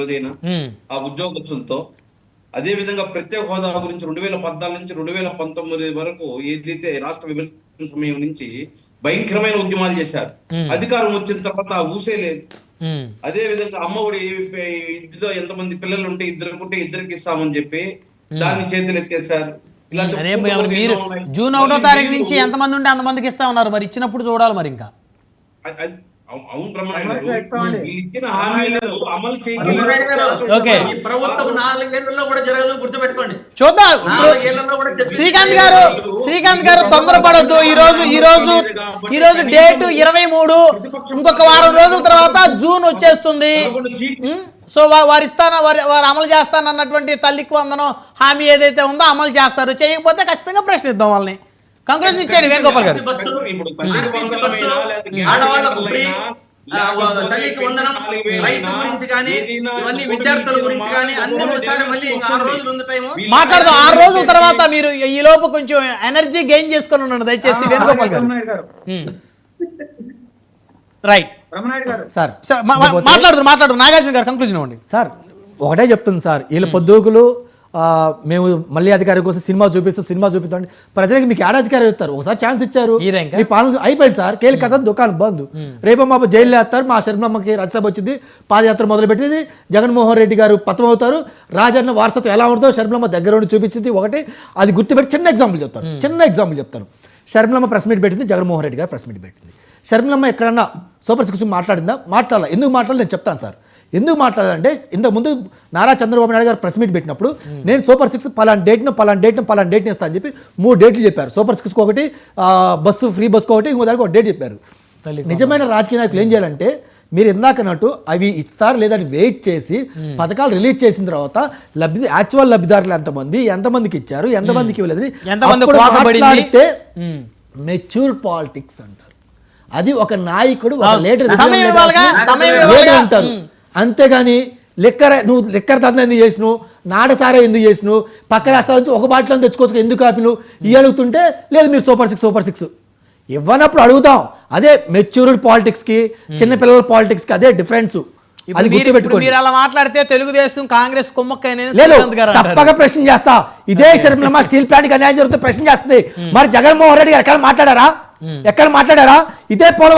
రోజైనా ఆ ఉద్యోగస్తులతో. అదే విధంగా ప్రత్యేక హోదా గురించి 2014 నుంచి 2019 వరకు ఏదైతే రాష్ట్ర విభజన సమయం నుంచి భయంకరమైన ఉద్యమాలు చేశారు. అధికారం వచ్చిన తర్వాత ఆ ఊసే లేదు. అదే విధంగా అమ్మఒడి ఇంటిలో ఎంతమంది పిల్లలు ఉంటే ఇద్దరికి ఇస్తామని చెప్పి దాన్ని చేతులు ఎత్తేసారు. ఇలా మీరు జూన్ 1వ తారీఖు నుంచి ఎంతమంది ఉంటే అంతమందికి ఇస్తా ఉన్నారు, మరి ఇచ్చినప్పుడు చూడాలి మరి. ఇంకా అవును ఇచ్చిన హామీలను అమలు ప్రభుత్వం 4 ఏళ్లలో కూడా జరగదు, గుర్తుపెట్టుకోండి. చూద్దాం. శ్రీకాంత్ గారు తొందరపడద్దు. ఈ రోజు డేట్ 23. ఇంకొక వారం రోజుల తర్వాత జూన్ వచ్చేస్తుంది. సో వారు అమలు చేస్తానన్నటువంటి తల్లికి వందనం హామీ ఏదైతే ఉందో అమలు చేస్తారు. చేయకపోతే ఖచ్చితంగా ప్రశ్నిద్దాం వాళ్ళని. కంక్లూజన్ ఇచ్చేయండి వేణుగోపాల్ గారు. మాట్లాడదాం 6 రోజుల తర్వాత. మీరు ఈ లోపు కొంచెం ఎనర్జీ గెయిన్ చేసుకుని ఉన్నాను దయచేసి వేణుగోపాల్ గారు. రైట్ సార్, మాట్లాడుతున్నారు నాగార్జున గారు, కంక్లూజన్ ఇవ్వండి. సార్ ఒకటే చెప్తుంది సార్, వీళ్ళ పొద్దుగులు మేము మళ్ళీ అధికారి కోసం సినిమా చూపిస్తాం ప్రజలకు మీకు ఏడాధికారి ఇస్తారు. ఒకసారి ఛాన్స్ ఇచ్చారు, మీ పాలన అయిపోయింది సార్. కేలి కథ దుకాణం బంద్. రేపు మా జైలు వేస్తారు. మా శర్మమ్మకి రాజ్యసభ వచ్చింది, పాదయాత్ర మొదలుపెట్టింది. జగన్మోహన్ రెడ్డి గారు పతం అవుతారు. రాజన్న వారసత్వం ఎలా ఉంటుందో శర్మమ్మ దగ్గర ఉండి చూపించింది. ఒకటి అది గుర్తుపెట్టి చిన్న ఎగ్జాంపుల్ చెప్తాను. శర్మలమ్మ ప్రెస్ మీట్ పెట్టింది, జగన్మోహన్ రెడ్డి గారు ప్రెస్ మీట్ పెట్టింది. శర్మలమ్మ ఎక్కడన్నా సూపర్ 6 మాట్లాడిందా? మాట్లాడాలి. ఎందుకు మాట్లాడాలి నేను చెప్తాను సార్. ఎందుకు మాట్లాడాలంటే ఇంతకుముందు నారా చంద్రబాబు నాయుడు గారు ప్రెస్ మీట్ పెట్టినప్పుడు నేను సూపర్ 6 పలానా డేట్ని ఇస్తా అని చెప్పి 3 డేట్లు చెప్పారు. సూపర్ 6కి ఒకటి, బస్సు ఫ్రీ బస్కు ఒకటి, ఇంకో దానికి ఒక డేట్ చెప్పారు. నిజమైన రాజకీయ నాయకులు ఏం చేయాలంటే మీరు ఇందాకన్నట్టు అవి ఇస్తారు లేదని వెయిట్ చేసి పథకాలు రిలీజ్ చేసిన తర్వాత యాక్చువల్ లబ్ధిదారులు ఎంతమందికి ఇచ్చారు, ఎంతమందికి ఇవ్వలేదని మాట్లాడితే మెచ్యూర్ పాలిటిక్స్ అంటారు. అది ఒక నాయకుడు ఒక లీడర్ అంటారు. అంతేగాని నువ్వు లిక్కర్ దందా ఎందుకు చేసినావు, నాడసారా ఎందుకు చేసినావు, పక్క రాష్ట్రాల నుంచి ఒక బాటిలో తెచ్చుకోవచ్చు ఎందుకు ఆపిను ఈ అడుగుతుంటే లేదు మీరు సూపర్ సిక్స్ ఇవ్వనప్పుడు అడుగుతాం. అదే మెచ్యూర్డ్ పాలిటిక్స్ కి చిన్నపిల్లల పాలిటిక్స్ కి అదే డిఫరెన్స్. అది గుర్తుపెట్టుకోండి. మీరు అలా మాట్లాడితే తెలుగుదేశం కాంగ్రెస్ తప్పక ప్రశ్న చేస్తా. ఇదే శర్మలమ్మ స్టీల్ ప్లాంట్ అన్యాయం జరుగుతుంది ప్రశ్న చేస్తుంది. మరి జగన్మోహన్ రెడ్డి గారు ఎక్కడ మాట్లాడారా? ఇదే పోలవరం